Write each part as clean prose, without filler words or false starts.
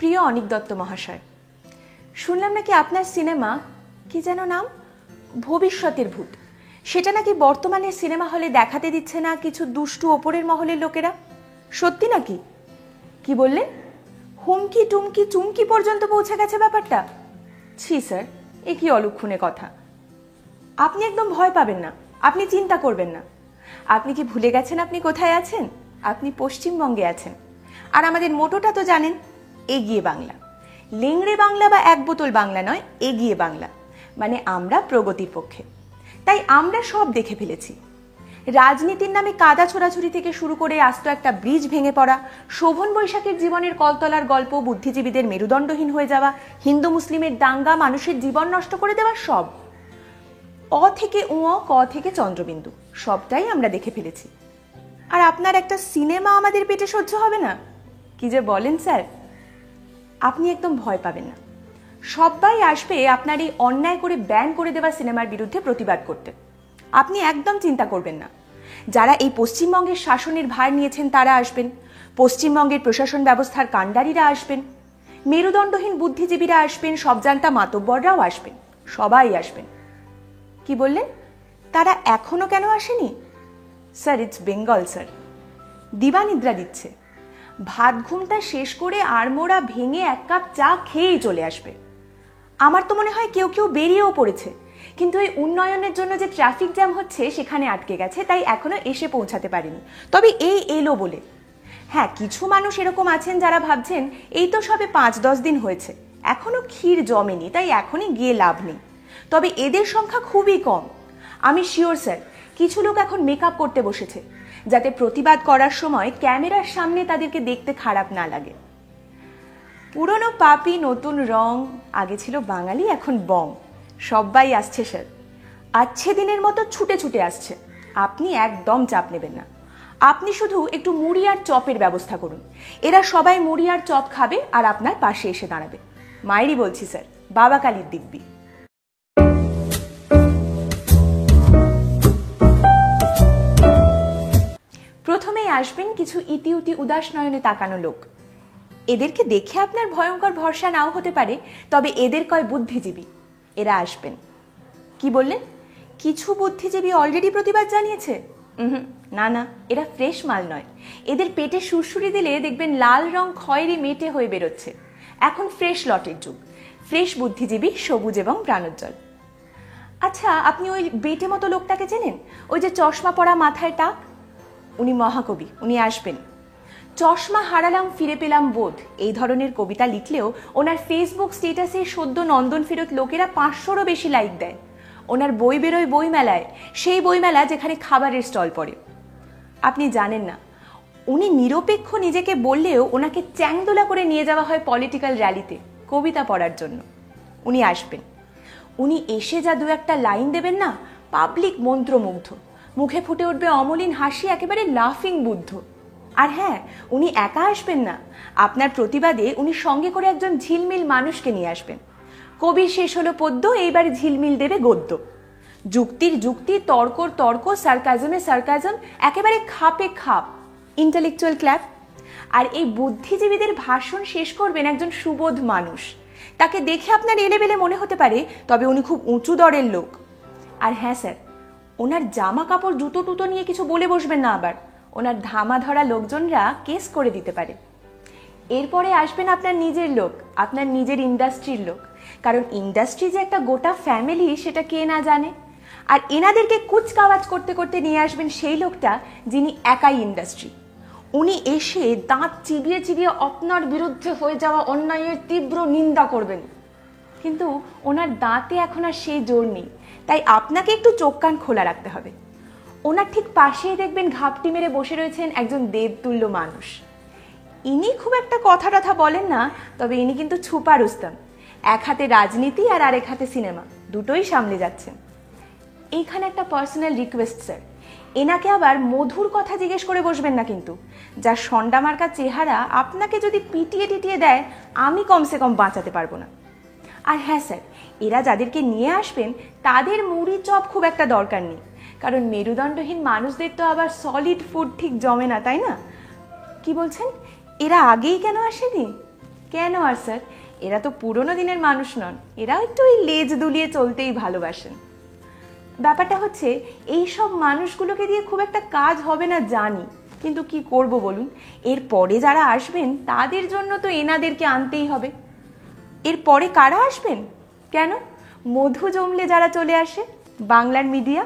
প্রিয় অনিক দত্ত মহাশয়, শুনলাম নাকি আপনার সিনেমা কি যেন নাম, ভবিষ্যতের ভূত, সেটা নাকি বর্তমানে সিনেমা হলে দেখাতে দিচ্ছে না কিছু দুষ্টু ওপরের মহলের লোকেরা। সত্যি নাকি? কি বললেন? হুমকি টুমকি চুমকি পর্যন্ত পৌঁছে গেছে ব্যাপারটা? ছি স্যার, এ কি অলক্ষণে কথা। আপনি একদম ভয় পাবেন না, আপনি চিন্তা করবেন না। আপনি কি ভুলে গেছেন আপনি কোথায় আছেন? আপনি পশ্চিমবঙ্গে আছেন। আর আমাদের মোটোটা তো জানেন, এগিয়ে বাংলা। লেংড়ে বাংলা বা এক বোতল বাংলা নয়, এগিয়ে বাংলা, মানে আমরা প্রগতির পক্ষে। তাই আমরা সব দেখে ফেলেছি। রাজনীতির নামে কাদা ছোড়াছুরি থেকে শুরু করে আস্ত একটা ব্রিজ ভেঙে পড়া, শোভন বৈশাখের জীবনের কলতলার গল্প, বুদ্ধিজীবীদের মেরুদণ্ডহীন হয়ে যাওয়া, হিন্দু মুসলিমের দাঙ্গা, মানুষের জীবন নষ্ট করে দেওয়া, সব অ থেকে ক থেকে চন্দ্রবিন্দু, সবটাই আমরা দেখে ফেলেছি। আর আপনার একটা সিনেমা আমাদের পেটে সহ্য হবে না? কি যে বলেন স্যার। আপনি একদম ভয় পাবেন না, সবাই আসবে আপনার এই অন্যায় করে ব্যান করে দেওয়া সিনেমার বিরুদ্ধে প্রতিবাদ করতে। আপনি একদম চিন্তা করবেন না। যারা এই পশ্চিমবঙ্গের শাসনের ভার নিয়েছেন তারা আসবেন, পশ্চিমবঙ্গের প্রশাসন ব্যবস্থার কাণ্ডারীরা আসবেন, মেরুদণ্ডহীন বুদ্ধিজীবীরা আসবেন, সবজান্তা মাতব্বররাও আসবেন, সবাই আসবেন। কি বললেন? তারা এখনো কেন আসেনি? Sir, it's Bengal sir. দিবানিদ্রা দিচ্ছে, ভাত ঘুমটা শেষ করে আড়মোড়া ভেঙে এক কাপ চা খেয়েই চলে আসবে। আমার তো মনে হয় কেউ কেউ বেরিয়েও পড়েছে, কিন্তু এই উন্নয়নের জন্য যে ট্রাফিক জ্যাম হচ্ছে সেখানে আটকে গেছে, তাই এখনো এসে পৌঁছাতে পারেনি। তবে এই এলো বলে। হ্যাঁ, কিছু মানুষ এরকম আছেন যারা ভাবছেন এই তো সবে 5-10 দিন হয়েছে, এখনো ক্ষীর জমেনি, তাই এখনই গিয়ে লাভ নেই। তবে এদের সংখ্যা খুবই কম। আমি শিওর স্যার, কিছু লোক এখন মেকআপ করতে বসেছে, যাতে প্রতিবাদ করার সময় ক্যামেরার সামনে তাদেরকে দেখতে খারাপ না লাগে। পুরনো পাপি নতুন রং, আগে ছিল বাঙালি এখন বং, সবাই আসছে স্যার। আচ্ছে দিনের মতো ছুটে ছুটে আসছে। আপনি একদম চাপ নেবেন না। আপনি শুধু একটু মুড়ি আর চপের ব্যবস্থা করুন। এরা সবাই মুড়ি আর চপ খাবে আর আপনার পাশে এসে দাঁড়াবে। মায়েরই বলছি স্যার, বাবা কালীর দিব্যি। প্রথমেই আসবেন কিছু ইতিউতি উদাস নয়নে তাকানো লোক। এদেরকে দেখে আপনার ভয়ঙ্কর ভরসা নাও হতে পারে, তবে এদের কয় বুদ্ধিজীবী, এরা আসবেন। কি বললেন? কিছু বুদ্ধিজীবী অলরেডি প্রতিবাদ জানিয়েছে? না না, এরা ফ্রেশ মাল নয়। এদের পেটে সুরসুরি দিলে দেখবেন লাল রং খয়েরি মেটে হয়ে বেরোচ্ছে। এখন ফ্রেশ লটের যুগ, ফ্রেশ বুদ্ধিজীবী, সবুজ এবং প্রাণোজ্জ্বল। আচ্ছা, আপনি ওই বেটে মতো লোকটাকে চেনেন? ওই যে চশমা পরা, মাথায় টাক? উনি মহাকবি, উনি আসবেন। চশমা হারালাম ফিরে পেলাম বোধ, এই ধরনের কবিতা লিখলেও ওনার ফেসবুক স্ট্যাটাসে সদ্য নন্দন ফেরত লোকেরা 500রও বেশি লাইক দেয়। ওনার বই বেরোয় বইমেলায়, সেই বইমেলা যেখানে খাবারের স্টল পড়ে। আপনি জানেন না, উনি নিরপেক্ষ নিজেকে বললেও ওনাকে চ্যাংদোলা করে নিয়ে যাওয়া হয় পলিটিক্যাল র্যালিতে কবিতা পড়ার জন্য। উনি আসবেন। উনি এসে যা দু একটা লাইন দেবেন না, পাবলিক মন্ত্রমুগ্ধ, মুখে ফুটে উঠবে অমলিন হাসি, একেবারে লাফিং বুদ্ধ। আর হ্যাঁ, উনি একা আসবেন না, আপনার প্রতিবাদে উনি সঙ্গে করে একজন ঝিলমিল মানুষকে নিয়ে আসবেন। কবির শেষ হলো পদ্য, এইবারে ঝিলমিল দেবে গদ্য। যুক্তির যুক্তি, তর্কর তর্ক, সার্কাজমে সার্কাজম, একেবারে খাপে খাপ, ইন্টেলেকচুয়াল ক্ল্যাপ। আর এই বুদ্ধিজীবীদের ভাষণ শেষ করবেন একজন সুবোধ মানুষ। তাকে দেখে আপনার এলেবেলে মনে হতে পারে, তবে উনি খুব উঁচু দরের লোক। আর হ্যাঁ স্যার, ওনার জামা কাপড় জুতো টুতো নিয়ে কিছু বলে বসবেন না, আবার ওনার ধামা ধরা লোকজনরা কেস করে দিতে পারে। এরপরে আসবেন আপনার নিজের লোক, আপনার নিজের ইন্ডাস্ট্রির লোক। কারণ ইন্ডাস্ট্রি যে একটা গোটা ফ্যামিলি, সেটা কে না জানে। আর এনাদেরকে কুচকাওয়াজ করতে করতে নিয়ে আসবেন সেই লোকটা যিনি একাই ইন্ডাস্ট্রি। উনি এসে দাঁত চিবিয়ে চিবিয়ে আপনার বিরুদ্ধে হয়ে যাওয়া অন্যায়ের তীব্র নিন্দা করবেন। কিন্তু ওনার দাঁতে এখন আর সেই জোর নেই, তাই আপনাকে একটু চোখ কান খোলা রাখতে হবে। ওনার ঠিক পাশেই দেখবেন ঘাপটি মেরে বসে রয়েছেন একজন দেবতুল্য মানুষ। ইনি খুব একটা কথা টথা বলেন না, তবে ইনি কিন্তু ছুপা রুস্তম। এক হাতে রাজনীতি আর আরেক হাতে সিনেমা, দুটোই সামলে যাচ্ছেন। এইখানে একটা পার্সোনাল রিকোয়েস্ট স্যার, এনাকে আবার মধুর কথা জিজ্ঞেস করে বসবেন না কিন্তু। যা সন্ডা মার্কা চেহারা, আপনাকে যদি পিটিয়ে টিটিয়ে দেয় আমি কমসে কম বাঁচাতে পারবো না। আর হ্যাঁ স্যার, এরা যাদেরকে নিয়ে আসবেন তাদের মুড়ি চপ খুব একটা দরকার নেই, কারণ মেরুদণ্ডহীন মানুষদের তো আবার সলিড ফুড ঠিক জমে না, তাই না? কি বলছেন? এরা আগেই কেন আসেনি? কেন আর স্যার, এরা তো পুরোনো দিনের মানুষ নন, এরা একটু ওই লেজ দুলিয়ে চলতেই ভালোবাসেন। ব্যাপারটা হচ্ছে এই সব মানুষগুলোকে দিয়ে খুব একটা কাজ হবে না জানি, কিন্তু কি করব বলুন, এর পরে যারা আসবেন তাদের জন্য তো এনাদেরকে আনতেই হবে। এর পরে কারা আসবেন? কেন, মধু জমলে যারা চলে আসে, বাংলার মিডিয়া।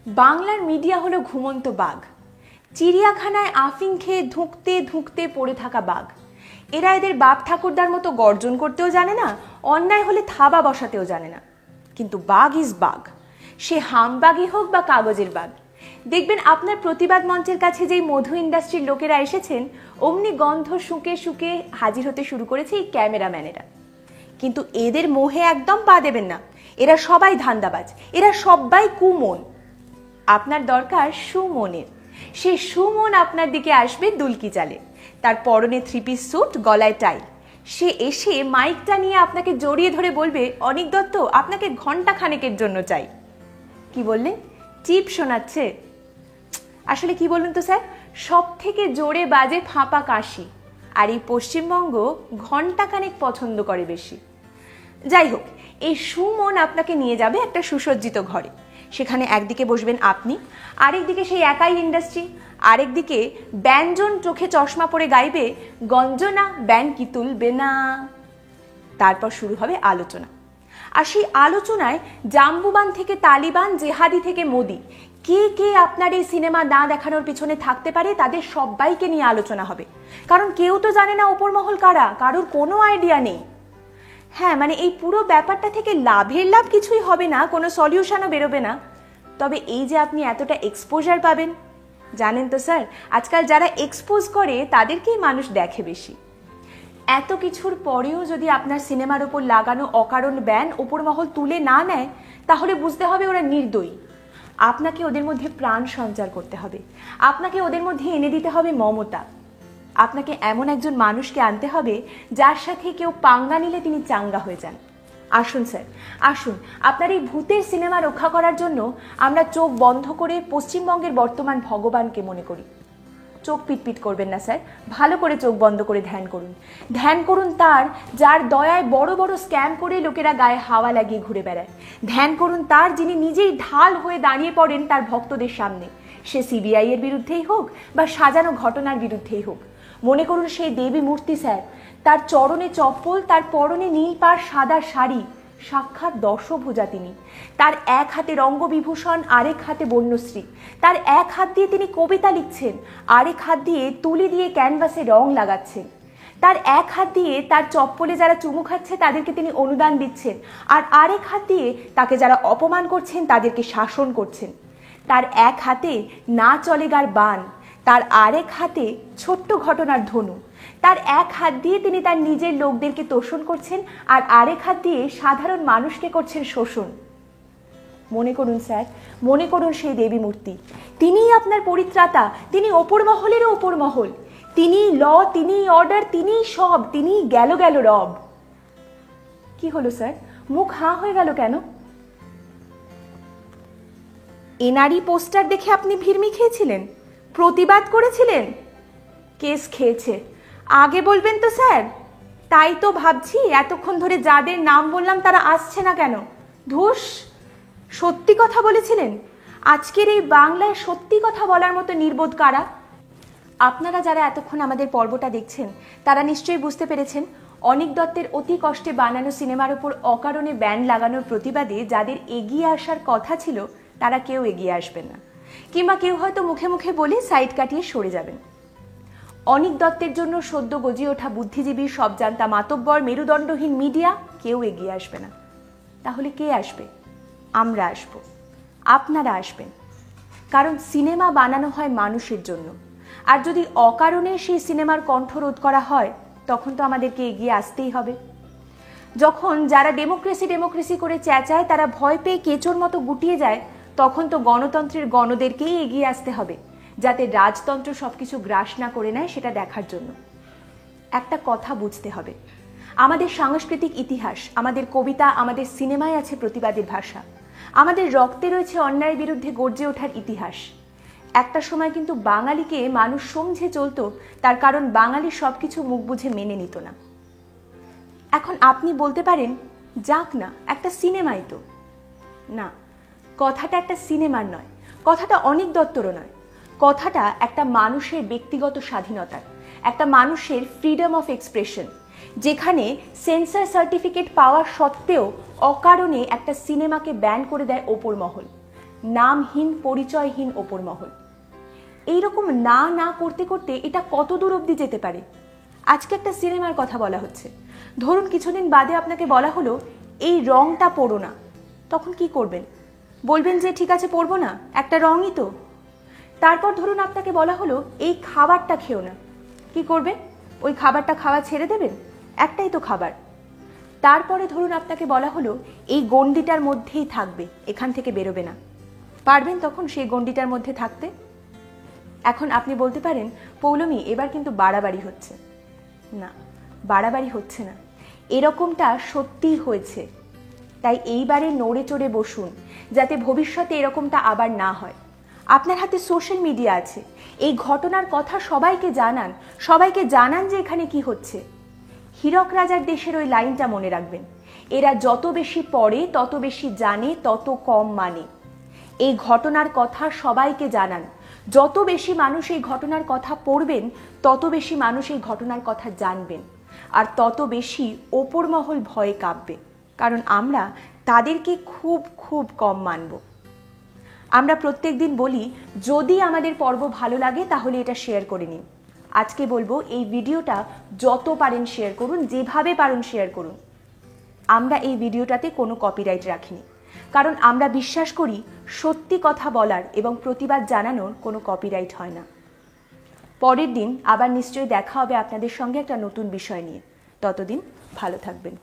বাংলার মিডিয়া হলো ঘুমন্ত বাঘ, চিড়িয়াখানায় আফিং খেয়ে ধুঁকতে ধুঁকতে পড়ে থাকা বাঘ। এরা এদের বাপ ঠাকুরদার মতো গর্জন করতেও জানে না, অন্যায় হলে থাবা বসাতেও জানে না, কিন্তু বাঘ ইজ বাঘ, সে হামবাগই হোক বা কাগজের বাঘ। দেখবেন আপনার প্রতিবাদ মঞ্চের কাছে যেই মধু ইন্ডাস্ট্রির লোকেরা এসেছেন, অমনি গন্ধ শুকে শুকে হাজির হতে শুরু করেছে এই ক্যামেরাম্যানেরা। কিন্তু এদের মোহে একদম পা দেবেন না, এরা সবাই ধান্দাবাজ, এরা সবাই কুমন। আপনার দরকার সুমনের, সে সুমন আপনার দিকে আসবে দুলকি চালে, তার পরনে 3 পিস স্যুট, গলায় টাই। সে এসে মাইকটা নিয়ে আপনাকে জড়িয়ে ধরে বলবে, অনিক দত্ত আপনাকে ঘন্টা খানেকের জন্য চাই। কি বললেন? চিপ শোনাচ্ছে? আসলে কি বলুন তো স্যার, সব থেকে জোরে বাজে ফাঁপা কাশি, আর এই পশ্চিমবঙ্গ ঘন্টা খানেক পছন্দ করে বেশি। যাই হোক, এই সুমন আপনাকে নিয়ে যাবে একটা সুসজ্জিত ঘরে, সেখানে একদিকে বসবেন আপনি, আরেকদিকে সেই একাই ইন্ডাস্ট্রি, আরেকদিকে ব্যঞ্জন চোখে চশমা পরে গাইবে, গঞ্জনা ব্যান্ড কি তুলবে না। তারপর শুরু হবে আলোচনা, আর সেই আলোচনায় জাম্বুবান থেকে তালিবান, জেহাদি থেকে মোদি, কে কে আপনার এই সিনেমা না দেখানোর পিছনে থাকতে পারে তাদের সবাইকে নিয়ে আলোচনা হবে। কারণ কেউ তো জানে না ওপর মহল কারা, কারোর কোনো আইডিয়া নেই। হ্যাঁ, মানে এই পুরো ব্যাপারটা থেকে লাভের লাভ কিছুই হবে না, কোনো সলিউশনও বেরোবে না। তবে এই যে আপনি এতটা এক্সপোজার পাবেন, জানেন তো স্যার, আজকাল যারা এক্সপোজ করে তাদেরকেই মানুষ দেখে বেশি। এত কিছুর পরেও যদি আপনার সিনেমার ওপর লাগানো অকারণ ব্যান ওপর মহল তুলে না নেয়, তাহলে বুঝতে হবে ওরা নির্দয়ী। আপনাকে ওদের মধ্যে প্রাণ সঞ্চার করতে হবে, আপনাকে ওদের মধ্যে এনে দিতে হবে মমতা। আপনাকে এমন একজন মানুষকে আনতে হবে যার সাথে কেউ পাঙ্গা নিলে তিনি চাঙ্গা হয়ে যান। আসুন স্যার, আসুন, আপনার এই ভূতের সিনেমা রক্ষা করার জন্য আমরা চোখ বন্ধ করে পশ্চিমবঙ্গের বর্তমান ভগবানকে মনে করি। চোখ পিটপিট করবেন না স্যার, ভালো করে চোখ বন্ধ করে ধ্যান করুন। ধ্যান করুন তার যার দয়ায় বড় বড় স্ক্যাম করে লোকেরা গায়ে হাওয়া লাগিয়ে ঘুরে বেড়ায়। ধ্যান করুন তার যিনি নিজেই ঢাল হয়ে দাঁড়িয়ে পড়েন তার ভক্তদের সামনে, সে সিবিআই এর বিরুদ্ধেই হোক বা সাজানো ঘটনার বিরুদ্ধেই হোক। মনে করুন সেই দেবী মূর্তি স্যার, তার চরণে চপ্পল, তার পরনে নীল পাড় সাদা শাড়ি, সাক্ষাৎ দশভুজা তিনি। তার এক হাতে রঙ্গবিভূষণ, আরেক হাতে বন্যশ্রী। তার এক হাত দিয়ে তিনি কবিতা লিখছেন, আরেক হাত দিয়ে তুলি দিয়ে ক্যানভাসে রং লাগাচ্ছেন। তার এক হাত দিয়ে তার চপ্পলে যারা চুমু খাচ্ছে তাদেরকে তিনি অনুদান দিচ্ছেন, আর আরেক হাত দিয়ে তাকে যারা অপমান করছেন তাদেরকে শাসন করছেন। তার এক হাতে না চলেগার বান, তার আরেক হাতে ছোট্ট ঘটনার ধনু। তার এক হাত দিয়ে তিনি তার নিজের লোকদেরকে তোষণ করছেন, আর আরেক হাত দিয়ে সাধারণ মানুষকে করছেন শোষণ। মনে করুন স্যার, মনে করুন সেই দেবী মূর্তি, তিনিই আপনার পরিত্রাতা, তিনি ওপর মহলেরও ওপর মহল, তিনি ল, তিনি অর্ডার, তিনি সব, তিনি গেল গেল রব। কি হলো স্যার, মুখ হাঁ হয়ে গেল কেন? এনআরই পোস্টার দেখে আপনি ভিড়মি খেয়েছিলেন, প্রতিবাদ করেছিলেন? কেস খেয়েছে, আগে বলবেন তো স্যার। তাই তো ভাবছি এতক্ষণ ধরে যাদের নাম বললাম তারা আসছে না কেন। ধুস, সত্যি কথা বলেছিলেন। আজকের এই বাংলায় সত্যি কথা বলার মতো নির্বোধ কারা? আপনারা যারা এতক্ষণ আমাদের পর্বটা দেখছেন তারা নিশ্চয়ই বুঝতে পেরেছেন, অনিক দত্তের অতি কষ্টে বানানো সিনেমার উপর অকারণে ব্যান লাগানোর প্রতিবাদে যাদের এগিয়ে আসার কথা ছিল তারা কেউ এগিয়ে আসবেন না, কিংবা কেউ হয়তো মুখে মুখে বলে সাইড কাটিয়ে সরে যাবেন। অনিক দত্তের জন্য সদ্য গজিয়ে ওঠা বুদ্ধিজীবী, সবজান্তা মাতব্বর, মেরুদণ্ডহীন মিডিয়া কেউ এগিয়ে আসবে না। তাহলে কে আসবে? আমরা আসব, আপনারা আসবেন। কারণ সিনেমা বানানো হয় মানুষের জন্য, আর যদি অকারণে সেই সিনেমার কণ্ঠরোধ করা হয় তখন তো আমাদেরকে এগিয়ে আসতেই হবে। যখন যারা ডেমোক্রেসি ডেমোক্রেসি করে চেঁচায় তারা ভয় পেয়ে কেঁচোর মতো গুটিয়ে যায়, তখন তো গণতন্ত্রের গণদেরকেই এগিয়ে আসতে হবে, যাতে রাজতন্ত্র সবকিছু গ্রাস না করে নেয় সেটা দেখার জন্য। একটা কথা বুঝতে হবে, আমাদের সাংস্কৃতিক ইতিহাস, আমাদের কবিতা, আমাদের সিনেমায় আছে প্রতিবাদের ভাষা, আমাদের রক্তে রয়েছে অন্যায়ের বিরুদ্ধে গর্জে ওঠার ইতিহাস। একটা সময় কিন্তু বাঙালিকে মানুষ সমঝে চলতো, তার কারণ বাঙালি সবকিছু মুখ বুঝে মেনে নিত না। এখন আপনি বলতে পারেন, যাক না, একটা সিনেমাই তো। না, কথাটা একটা সিনেমার নয়, কথাটা অনিক দত্তরও নয়, কথাটা একটা মানুষের ব্যক্তিগত স্বাধীনতার, একটা মানুষের ফ্রিডম অফ এক্সপ্রেশন, যেখানে সেন্সর সার্টিফিকেট পাওয়া সত্ত্বেও অকারণে একটা সিনেমাকে ব্যান করে দেয় ওপর মহল, নামহীন পরিচয়হীন ওপর মহল। এইরকম না না করতে করতে এটা কত দূর অবধি যেতে পারে? আজকে একটা সিনেমার কথা বলা হচ্ছে, ধরুন কিছুদিন বাদে আপনাকে বলা হলো এই রংটা পড়ো না, তখন কি করবেন? বলবেন যে ঠিক আছে পড়বো না, একটা রঙই তো। তারপর ধরুন আপনাকে বলা হলো এই খাবারটা খেও না, কি করবেন? ওই খাবারটা খাওয়া ছেড়ে দেবেন? একটাই তো খাবার। তারপরে ধরুন আপনাকে বলা হলো এই গণ্ডিটার মধ্যেই থাকবে, এখান থেকে বেরোবে না, পারবেন তখন সেই গণ্ডিটার মধ্যে থাকতে? এখন আপনি বলতে পারেন, পৌলমী এবার কিন্তু বাড়াবাড়ি হচ্ছে। না, বাড়াবাড়ি হচ্ছে না, এরকমটা সত্যিই হয়েছে। তাই এইবারে নড়ে চড়ে বসুন, যাতে ভবিষ্যতে এরকমটা আবার না হয়। আপনার হাতে সোশ্যাল মিডিয়া আছে, এই ঘটনার কথা সবাইকে জানান, সবাইকে জানান যে এখানে কি হচ্ছে। হীরক রাজার দেশের ওই লাইনটা মনে রাখবেন, এরা যত বেশি পড়ে তত বেশি জানে, তত কম মানে। এই ঘটনার কথা সবাইকে জানান, যত বেশি মানুষ এই ঘটনার কথা পড়বেন তত বেশি মানুষ এই ঘটনার কথা জানবেন, আর তত বেশি ওপর মহল ভয়ে কাঁপবে, কারণ আমরা তাদেরকে খুব খুব কম মানব। আমরা প্রত্যেকদিন বলি যদি আমাদের পর্ব ভালো লাগে তাহলে এটা শেয়ার করে নিন। আজকে বলবো এই ভিডিওটা যত পারেন শেয়ার করুন, যেভাবে পারেন শেয়ার করুন। আমরা এই ভিডিওটাতে কোনো কপিরাইট রাখিনি, কারণ আমরা বিশ্বাস করি সত্যি কথা বলার এবং প্রতিবাদ জানানোর কোনো কপিরাইট হয় না। পরের দিন আবার নিশ্চয়ই দেখা হবে আপনাদের সঙ্গে একটা নতুন বিষয় নিয়ে। ততদিন ভালো থাকবেন।